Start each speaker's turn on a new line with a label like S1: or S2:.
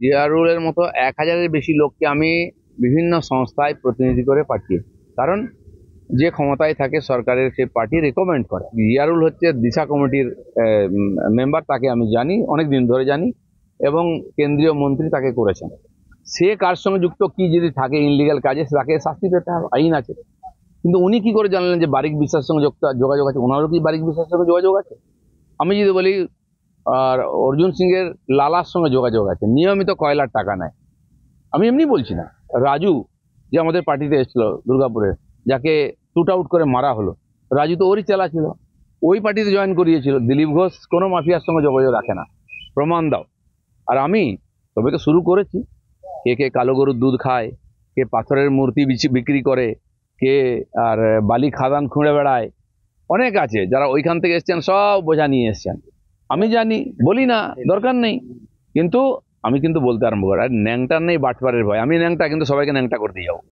S1: জিয়ারুলের মতো 1000-এর বেশি লোককে আমি বিভিন্ন সংস্থায় প্রতিনিধি করে পাঠিয়ে, কারণ যে ক্ষমতায় থাকে সরকারের সেই পার্টি রেকমেন্ড করে। জিয়ারুল হচ্ছে দিশা কমিটির মেম্বার, তাকে আমি জানি, অনেক দিন ধরে জানি, এবং কেন্দ্রীয় মন্ত্রী তাকে করেছেন। সে কার সঙ্গে যুক্ত, কি যদি থাকে ইনলিগাল কাজে, তাকে শাস্তি পেতে হবে, আইন আছে। কিন্তু উনি কি করে জানলেন যে বারিক বিশ্বাসের সঙ্গে যোগাযোগ আছে? ওনারও কি বারিক বিশ্বাসের সঙ্গে যোগাযোগ আছে? আমি যদি বলি, আর অর্জুন সিং এর লালার সঙ্গে যোগাযোগ আছে, নিয়মিত কয়লার টাকা নেয়। আমি এমনি বলছি না। রাজু, যে আমাদের পার্টিতে এসেছিল দুর্গাপুরে, যাকে শুট আউট করে মারা হলো, রাজু তো ওরই চেলা ছিল, ওই পার্টিতে জয়েন করিয়েছিল। দিলীপ ঘোষ কোনো মাফিয়ার সঙ্গে যোগাযোগ রাখে না, প্রমাণ দাও। আর আমি তবে তো শুরু করেছি। কে কে কালো গরুর দুধ খায়, কে পাথরের মূর্তি বিক্রি করে, কে আর বালি খাদান খুঁড়ে বেড়ায়, অনেক আছে যারা ওইখান থেকে এসছেন, সব বোঝা নিয়ে এসছেন। আমি জানি, বলি না, দরকার নেই, কিন্তু আমি কিন্তু বলতে আরম্ভ করি, আর ন্যাংটার নেই বাটপারের ভয়। আমি ন্যাংটা, কিন্তু সবাইকে ন্যাংটা করতে যাবো।